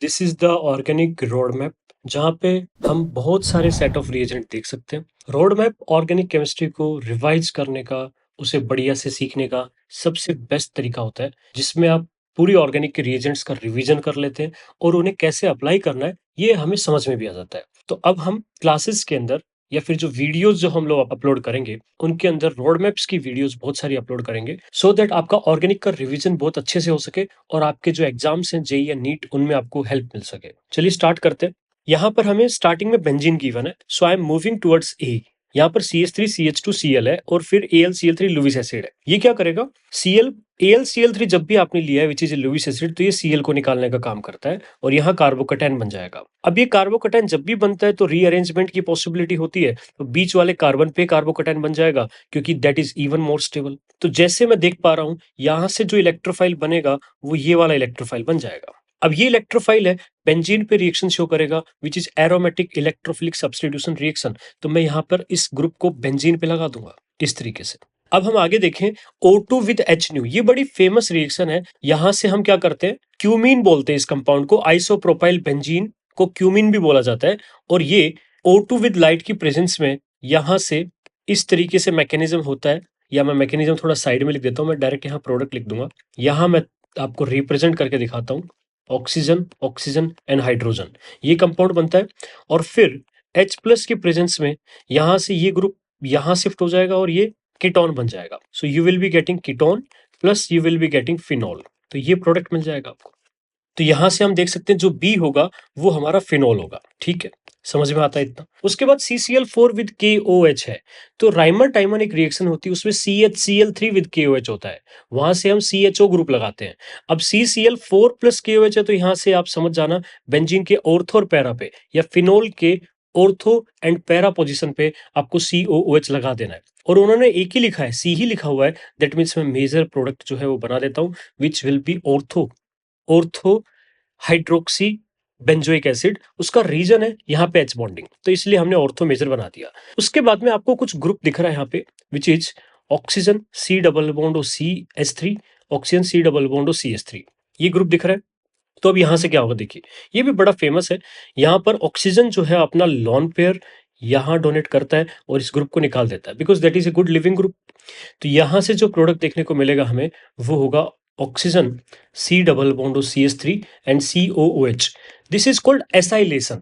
This is the organic road map, जहाँ पे हम बहुत सारे सेट ऑफ रिएजेंट देख सकते हैं। रोड मैप ऑर्गेनिक केमिस्ट्री को रिवाइज करने का, उसे बढ़िया से सीखने का सबसे बेस्ट तरीका होता है, जिसमें आप पूरी ऑर्गेनिक के रिएजेंट्स का रिवीजन कर लेते हैं और उन्हें कैसे अप्लाई करना है ये हमें समझ में भी आ जाता है। तो अब हम क्लासेस के अंदर या फिर जो वीडियोस जो हम लोग अपलोड करेंगे, उनके अंदर रोड मैप्स की वीडियोस बहुत सारी अपलोड करेंगे, सो दैट आपका ऑर्गेनिक का रिवीजन बहुत अच्छे से हो सके और आपके जो एग्जाम्स हैं जेई या नीट, उनमें आपको हेल्प मिल सके। चलिए स्टार्ट करते हैं। यहाँ पर हमें स्टार्टिंग में बेंजीन गिवन है, so I am moving towards A. यहाँ पर CH3 CH2 Cl है और फिर AlCl3 लुईस एसिड है। ये क्या करेगा, Cl AlCl3 जब भी आपने लिया है विच इज लुईस एसिड, तो ये Cl को निकालने का काम करता है और यहाँ कार्बोकैटायन बन जाएगा। अब ये कार्बोकैटायन जब भी बनता है तो रीअरेंजमेंट की पॉसिबिलिटी होती है, तो बीच वाले कार्बन पे कार्बोकैटायन बन जाएगा, क्योंकि that is even more stable. तो जैसे मैं देख पा रहा हूं, यहां से जो इलेक्ट्रोफाइल बनेगा वो ये वाला इलेक्ट्रोफाइल बन जाएगा। अब ये इलेक्ट्रोफाइल है, बेंजीन पे रिएक्शन शो करेगा which is aromatic electrophilic substitution reaction. तो मैं यहाँ पर इस ग्रुप को बेंजीन पे लगा दूंगा इस तरीके से। अब हम आगे देखें, O2 विद H न्यू, ये बड़ी फेमस रिएक्शन है। यहां से हम क्या करते हैं, क्यूमीन बोलते हैं इस कंपाउंड को, आइसोप्रोपाइल बेंजीन को क्यूमीन भी बोला जाता है। और ये O2 विद लाइट की प्रेजेंस में यहां से इस तरीके से मैकेनिज्म होता है, या मैं मैकेनिज्म थोड़ा साइड में लिख देता हूं, मैं डायरेक्ट यहाँ प्रोडक्ट लिख दूंगा। यहां मैं आपको रिप्रेजेंट करके दिखाता हूं, ऑक्सीजन ऑक्सीजन एंड हाइड्रोजन, ये कंपाउंड बनता है। और फिर H प्लस की प्रेजेंस में यहां से ये ग्रुप यहां शिफ्ट हो जाएगा और ये कीटोन बन जाएगा। So you will be getting ketone plus you will be getting phenol, तो ये प्रोडक्ट मिल जाएगा आपको। तो यहां से हम देख सकते हैं जो बी होगा वो हमारा फिनॉल होगा। ठीक है, समझ में आता है इतना। उसके बाद CCl4 विद KOH है, तो राइमर टाइमन एक रिएक्शन होती है, उसमें CHCl3 विद KOH होता है, वहां से हम CHO ग्रुप लगाते हैं। अब CCl4 प्लस KOH है, तो यहां से आप समझ जाना बेंजीन के ऑर्थो और पैरा पे, या फिनोल के ऑर्थो एंड पैरा पोजीशन पे आपको COOH लगा देना है। और उन्होंने एक ही लिखा है, C ही लिखा हुआ है, दैट मीन्स मैं मेजर प्रोडक्ट जो है वो बना देता हूं, which will be ortho ortho hydroxy benzoic acid. उसका रीजन है यहाँ पे H बॉन्डिंग, तो इसलिए हमने ऑर्थो मेजर बना दिया। उसके बाद में आपको कुछ ग्रुप दिख रहा है यहाँ पे, which is oxygen C double bond O CH3, oxygen C double bond O CH3, ये ग्रुप दिख रहा है। तो अब यहाँ से क्या होगा, देखिए ये भी बड़ा फेमस है। यहाँ पर ऑक्सीजन जो है अपना लॉन पेयर यहाँ डोनेट करता है और इस ग्रुप को निकाल देता है, because that is a good leaving group. तो यहाँ से जो प्रोडक्ट देखने को मिलेगा हमें, वो होगा oxygen C double bond O CH3 and COOH। This is called acylation,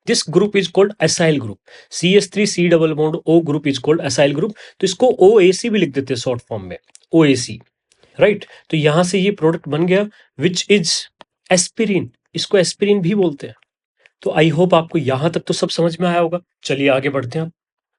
this group is called acyl group. CH3 C double bond O group is called acyl group. तो इसको OAC भी लिख देते हैं शॉर्ट फॉर्म में, OAC, right. तो यहां से ये प्रोडक्ट बन गया विच इज एस्पिरिन, इसको एस्पिरिन भी बोलते हैं। तो आई होप आपको यहां तक तो सब समझ में आया होगा। चलिए आगे बढ़ते हैं।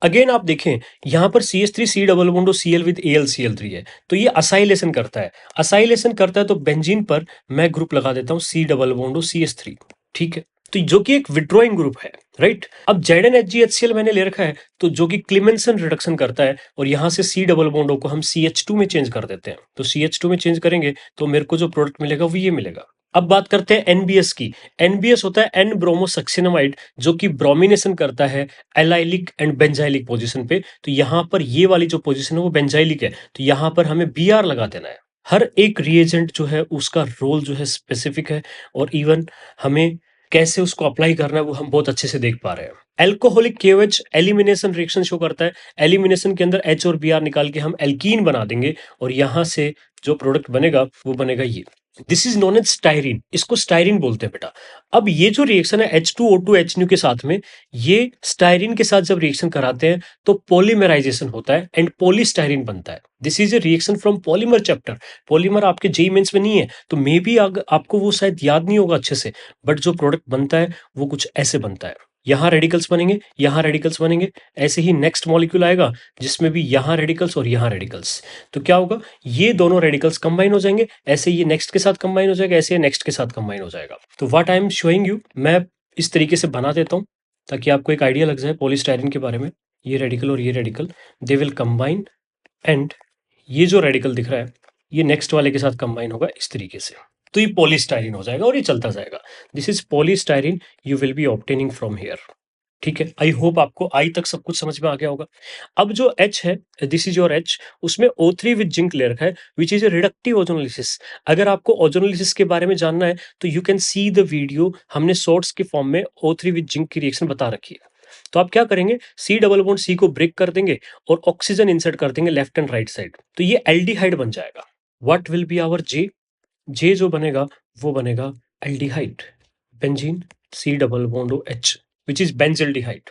अगेन आप देखें, यहां पर CH3 C double bond Cl with AlCl3 है, तो ये असाइलेशन करता है। असाइलेशन करता है तो बेंजीन पर मैं ग्रुप लगा देता हूं C डबल बॉन्ड CH3। ठीक है, तो जो कि एक विड्रॉइंग ग्रुप है, राइट। अब ZnHgHCl मैंने ले रखा है, तो जो कि क्लीमेंसन रिडक्शन करता है, और यहां से C डबल बॉन्ड को हम CH2 में चेंज कर देते हैं। तो CH2 में चेंज करेंगे तो मेरे को जो प्रोडक्ट मिलेगा वो ये मिलेगा। अब बात करते हैं NBS की। NBS होता है एन ब्रोमोसक्सिनामाइड, जो कि ब्रोमिनेशन करता है एलाइलिक एंड बेंजाइलिक पोजीशन पे। तो यहां पर ये वाली जो पोजीशन है वो बेंजाइलिक है, तो यहां पर हमें Br लगा देना है। हर एक रिएजेंट जो है उसका रोल जो है स्पेसिफिक है, और इवन हमें कैसे उसको अप्लाई करना है वो हम बहुत अच्छे से देख पा रहे हैं। Alcoholic KOH elimination reaction show करता है। एलिमिनेशन के अंदर H और Br निकाल के हम एल्कीन बना देंगे, और यहां से जो प्रोडक्ट बनेगा वो बनेगा ये। This is known as styrene, इसको स्टाइरिन बोलते हैं बेटा। अब ये जो रिएक्शन है H2O2 H के साथ में, ये स्टाइरिन के साथ जब रिएक्शन कराते हैं तो पॉलीमराइजेशन होता है एंड पॉलीस्टाइरिन बनता है। This is a reaction from polymer chapter. Polymer आपके जेई मेंस में नहीं है, तो मे बी आपको वो शायद याद नहीं होगा अच्छे से, बट जो प्रोडक्ट बनता है वो कुछ ऐसे बनता है। यहाँ रेडिकल्स बनेंगे, यहाँ रेडिकल्स बनेंगे, ऐसे ही नेक्स्ट मॉलिक्यूल आएगा जिसमें भी यहाँ रेडिकल्स और यहाँ रेडिकल्स। तो क्या होगा, ये दोनों रेडिकल्स कंबाइन हो जाएंगे, ऐसे ये नेक्स्ट के साथ कंबाइन हो जाएगा, ऐसे ये नेक्स्ट के साथ कंबाइन हो जाएगा। तो what I am showing you, मैं इस तरीके से बना देता हूँ ताकि आपको एक आइडिया लग जाए पॉलीस्टाइरिन के बारे में। ये रेडिकल और ये radical, they will combine, and ये जो रेडिकल दिख रहा है ये नेक्स्ट वाले के साथ कंबाइन होगा इस तरीके से, तो ये पॉलीस्टाइरिन हो जाएगा और ये चलता जाएगा। This is polystyrene you will be obtaining from here. ठीक है, आई होप आपको आई तक सब कुछ समझ में आ गया होगा। अब जो H है, दिस इज योर H, उसमें O3 विद जिंक ले रखा है विच इज ए रिडक्टिव ओजोनोलिसिस। अगर आपको ओजोनोलिसिस के बारे में जानना है तो you can see the video, हमने शॉर्ट्स के फॉर्म में O3 विद जिंक की रिएक्शन बता रखी है। तो आप क्या करेंगे, सी डबल बॉन्ड सी को ब्रेक कर देंगे और ऑक्सीजन इंसर्ट कर देंगे लेफ्ट एंड राइट साइड, तो ये एल्डिहाइड बन जाएगा। What will be our J, J जो बनेगा वो बनेगा aldehyde, benzene C double bond O H which is benzaldehyde.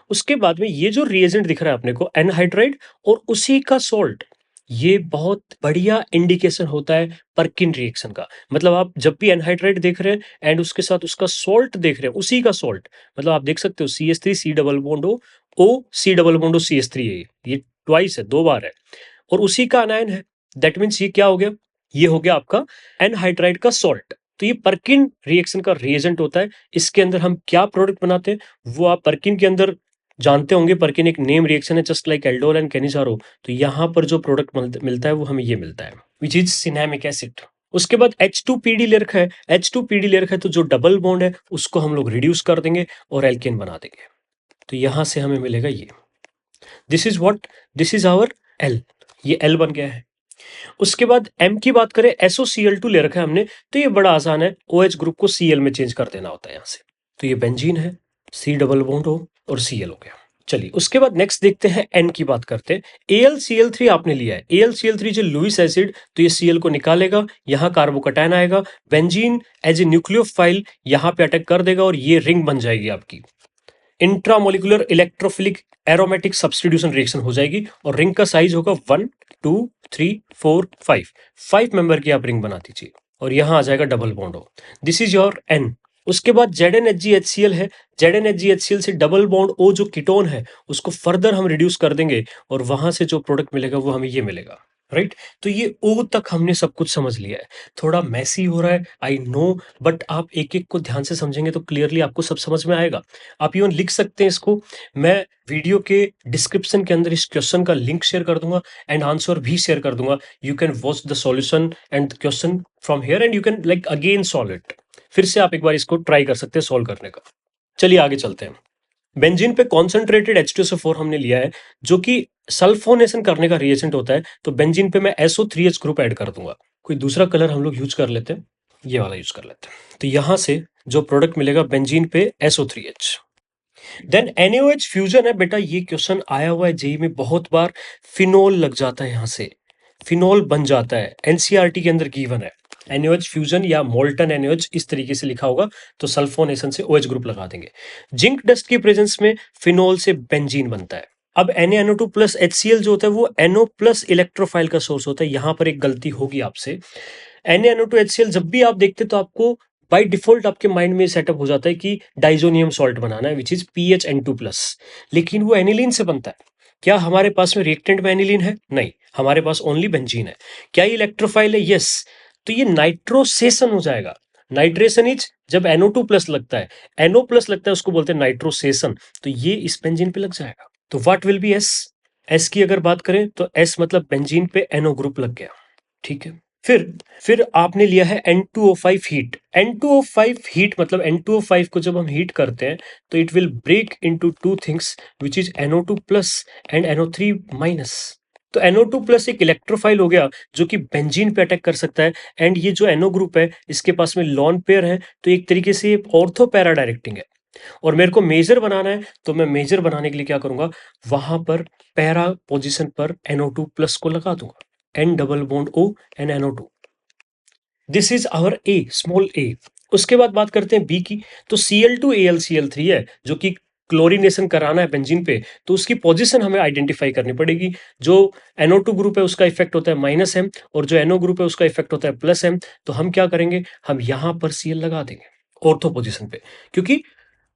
उसके बाद में ये जो रिएजेंट दिख रहा है अपने को एनहाइड्राइड और उसी का सॉल्ट, ये बहुत बढ़िया इंडिकेशन होता है परकिन रिएक्शन का। मतलब आप जब भी एनहाइड्राइड देख रहे हैं एंड उसके साथ उसका सॉल्ट देख रहे हैं, उसी का सॉल्ट, मतलब आप देख सकते हो CH3 C double bond O C double bond O CH3 है, ये ट्वाइस है, 2 बार है, और उसी का अनायन है। दैट मीन्स ये क्या हो गया, ये हो गया आपका एनहाइड्राइड का सॉल्ट। तो ये परकिन रिएक्शन का रिएजेंट होता है। इसके अंदर हम क्या प्रोडक्ट बनाते हैं वो आप परकिन के अंदर जानते होंगे। परकिन एक नेम रिएक्शन है just like aldol and Cannizzaro. तो यहां पर जो प्रोडक्ट मिलता है वो हमें ये मिलता है विच इज सिनेमिक एसिड। उसके बाद H2PD ले रखा है, H2PD ले रखा है तो जो डबल बॉन्ड है उसको हम लोग रिड्यूस कर देंगे और एल्केन बना देंगे। तो यहां से हमें मिलेगा ये, this is what, this is our L, ये L बन गया है। उसके बाद M की बात करें, SOCl2 ले रखा है हमने, तो ये बड़ा आसान है, OH ग्रुप को Cl में चेंज कर देना होता है यहां से। तो ये बेंजीन है, C डबल बॉन्ड O और Cl हो गया। चलिए उसके बाद नेक्स्ट देखते हैं, N की बात करते हैं। AlCl3 आपने लिया है, AlCl3 जो लुईस एसिड, तो ये Cl को निकालेगा, यहां कार्बोकैटायन आएगा, बेंजीन एज ए न्यूक्लियोफाइल यहां पे अटैक कर देगा और ये रिंग बन जाएगी आपकी, intramolecular electrophilic aromatic substitution reaction हो जाएगी और रिंग का साइज होगा 1 2 3 4 5, 5 मेंबर की आप रिंग बना दीजिए और यहां आ जाएगा डबल बॉन्ड हो, दिस इज योर N। उसके बाद ZnHgHCl है, ZnHgHCl से डबल बॉन्ड O जो कीटोन है उसको फर्दर हम रिड्यूस कर देंगे और वहां से जो प्रोडक्ट मिलेगा वो हमें ये मिलेगा, राइट। तो ये O तक हमने सब कुछ समझ लिया है। थोड़ा मैसी हो रहा है आई नो, बट आप एक एक को ध्यान से समझेंगे तो क्लियरली आपको सब समझ में आएगा। आप इवन लिख सकते हैं इसको, मैं वीडियो के डिस्क्रिप्शन के अंदर इस क्वेश्चन का लिंक शेयर कर दूंगा एंड आंसर भी शेयर कर दूंगा। You can watch the solution and question from here and you can like again solve it. फिर से आप एक बार इसको ट्राई कर सकते हैं सॉल्व करने का। चलिए आगे चलते हैं। बेंजीन पे कॉन्सेंट्रेटेड H2SO4 हमने लिया है जो कि सल्फोनेशन करने का रिएजेंट होता है, तो बेंजीन पे मैं SO3H ग्रुप ऐड कर दूंगा। कोई दूसरा कलर हम लोग यूज कर लेते हैं, ये वाला यूज कर लेते हैं। तो यहां से जो प्रोडक्ट मिलेगा बेंजीन पे SO3H, देन NaOH फ्यूजन है। बेटा ये क्वेश्चन आया हुआ है जेई में बहुत बार, फिनोल लग जाता है, यहां से फिनोल बन जाता है, एनसीईआरटी के अंदर गिवन है। NaOH फ्यूजन या मोल्टन NaOH इस तरीके से लिखा होगा तो सल्फोनेशन से OH ग्रुप लगा देंगे। जिंक डस्ट की प्रेजेंस में फिनोल से बेंजीन बनता है। अब NaNO2 प्लस HCl जो होता है वो NO प्लस इलेक्ट्रोफाइल का सोर्स होता है। यहां पर एक गलती होगी आपसे, NaNO2 HCl जब भी आप देखते तो आपको बाय डिफॉल्ट आपके माइंड में सेटअप हो जाता है कि डाइजोनियम सॉल्ट बनाना है विच इज PHN2+, लेकिन वो एनिलीन से बनता है। क्या हमारे पास में रिएक्टेंट में एनिलीन है? नहीं, हमारे पास ओनली बेंजीन है। क्या ये इलेक्ट्रोफाइल है? यस। तो ये नाइट्रोसेशन हो जाएगा। नाइट्रेशन इज जब NO2+ लगता है, NO+ लगता है उसको बोलते हैं नाइट्रोसेशन, तो ये इस बेंजीन पे लग जाएगा। तो what will B S? S की अगर बात करें तो S मतलब बेंजीन पे NO ग्रुप लग गया, ठीक है। फिर आपने लिया है N2O5 हीट। N2O5 हीट मतलब N2O5 को जब हम हीट करते हैं तो it will break into two things which is NO2+ and NO3-। तो NO2+ एक इलेक्ट्रोफाइल हो गया जो कि बेंजीन पे अटैक कर सकता है एंड ये जो NO ग्रुप है इसके पास में लॉन पेयर है, तो एक तरीके से ऑर्थो पैरा डायरेक्टिंग है। और मेरे को मेजर बनाना है तो मैं मेजर बनाने के लिए क्या करूंगा, वहां पर पैरा पोजीशन पर NO2+ को लगा दूंगा, N double bond O and NO2। This is our A, small a। उसके बाद बात करते हैं B की, तो Cl2AlCl3 है जो कि क्लोरीनेशन कराना है बेंजीन पे, तो उसकी पोजीशन हमें आइडेंटिफाई करनी पड़ेगी। जो NO2 ग्रुप है उसका इफेक्ट होता है -M और जो NO ग्रुप है उसका इफेक्ट होता है +M। तो हम क्या करेंगे, हम यहां पर Cl लगा देंगे ऑर्थो पोजीशन पे, क्योंकि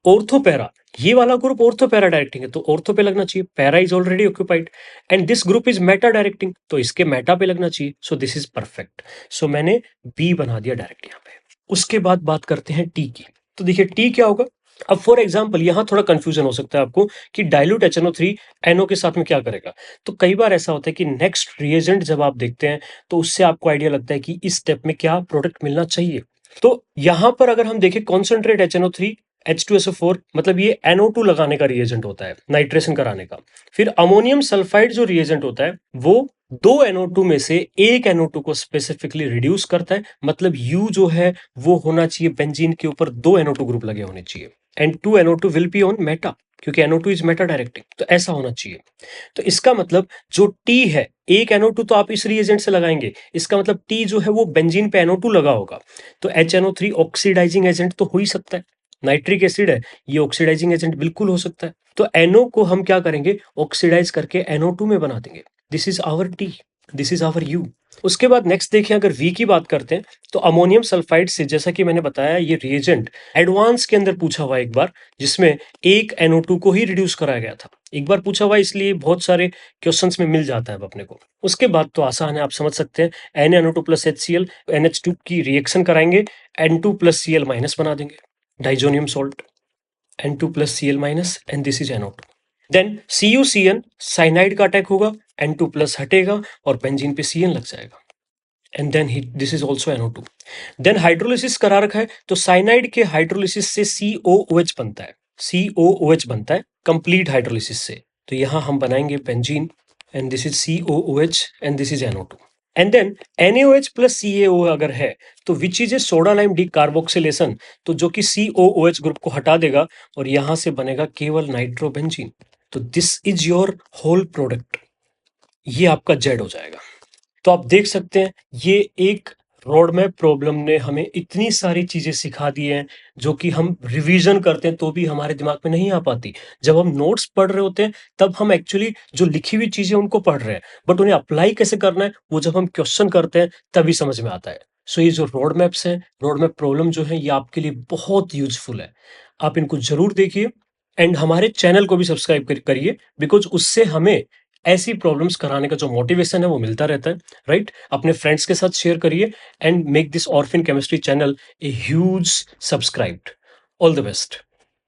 ऑर्थो पैरा, ये वाला ग्रुप ऑर्थो पैरा डायरेक्टिंग है तो ऑर्थो पे लगना चाहिए, para is already occupied and this group is meta directing तो इसके मेटा पे लगना चाहिए। So this is perfect. So मैंने बी बना दिया डायरेक्ट यहां पे। उसके बाद बात करते हैं टी की, तो देखिए टी क्या होगा। अब फॉर एग्जाम्पल यहां थोड़ा कंफ्यूजन हो सकता है आपको कि डाइल्यूट HNO3 NO के साथ में क्या करेगा। तो कई बार ऐसा होता है कि नेक्स्ट रिएजेंट जब आप देखते हैं तो उससे आपको आइडिया लगता है कि इस स्टेप में क्या प्रोडक्ट मिलना चाहिए। तो यहां पर अगर हम देखें कॉन्सेंट्रेट HNO3 H2SO4 मतलब ये NO2 लगाने का रिएजेंट होता है, नाइट्रेशन कराने का। फिर अमोनियम सल्फाइड जो रिएजेंट होता है वो दो NO2 में से एक NO2 को स्पेसिफिकली रिड्यूस करता है, मतलब U जो है वो होना चाहिए बेंजीन के ऊपर दो NO2 ग्रुप लगे होने चाहिए, and 2 NO2 will be on Meta, क्योंकि NO2 इज मेटा डायरेक्टिंग, तो ऐसा होना चाहिए। तो इसका मतलब जो T है, एक NO2 तो आप इस रिएजेंट से लगाएंगे, इसका मतलब T जो है वो बेंजीन पे NO2 लगा होगा, तो HNO3 ऑक्सीडाइजिंग एजेंट तो हो ही सकता है। नाइट्रिक एसिड है, ये ऑक्सीडाइजिंग एजेंट बिल्कुल हो सकता है। तो NO को हम क्या करेंगे, ऑक्सीडाइज करके NO2 में बना देंगे। This is our T, this is our U। उसके बाद नेक्स्ट देखें, अगर V की बात करते हैं तो अमोनियम सल्फाइड से, जैसा कि मैंने बताया, ये रिएजेंट एडवांस के अंदर पूछा हुआ एक बार, जिसमें एक NO2 को ही रिड्यूस कराया गया था। एक बार पूछा हुआ, इसलिए बहुत सारे क्वेश्चंस में मिल जाता है अब अपने को। उसके बाद तो आसान है, आप समझ सकते हैं, NaNO2 प्लस HCl NH2 की रिएक्शन कराएंगे, N2 प्लस Cl माइनस बना देंगे, diazonium salt, N2 plus Cl minus, and this is NO2। Then CuCN cyanide का अटैक होगा, N2 प्लस हटेगा और बेंजीन पे CN लग जाएगा, and then this is also NO2। Then hydrolysis करा रखा है, तो साइनाइड के हाइड्रोलिसिस से COOH बनता है, COOH बनता है कंप्लीट हाइड्रोलिसिस से, तो यहां हम बनाएंगे benzene, and this is COOH and this is NO2। And then NaOH plus CaO अगर है तो which is a soda lime decarboxylation, तो जो कि COOH ग्रुप को हटा देगा और यहां से बनेगा केवल नाइट्रोबेंजीन। तो this is your whole product, ये आपका जेड हो जाएगा। तो आप देख सकते हैं, ये एक रोड मैप प्रॉब्लम ने हमें इतनी सारी चीजें सिखा दी हैं जो कि हम रिवीजन करते हैं तो भी हमारे दिमाग में नहीं आ पाती। जब हम नोट्स पढ़ रहे होते हैं तब हम एक्चुअली जो लिखी हुई चीजें उनको पढ़ रहे हैं, बट उन्हें अप्लाई कैसे करना है वो जब हम क्वेश्चन करते हैं तभी समझ में आता है। सो ये जो रोड मैप्स हैं, रोड मैप प्रॉब्लम जो है, ये आपके लिए बहुत यूजफुल है। आप इनको जरूर देखिए एंड हमारे चैनल को भी सब्सक्राइब करिए, बिकॉज उससे हमें ऐसी प्रॉब्लम्स कराने का जो मोटिवेशन है वो मिलता रहता है, राइट? अपने फ्रेंड्स के साथ शेयर करिए and make this orphan chemistry channel a huge subscribed. All the best.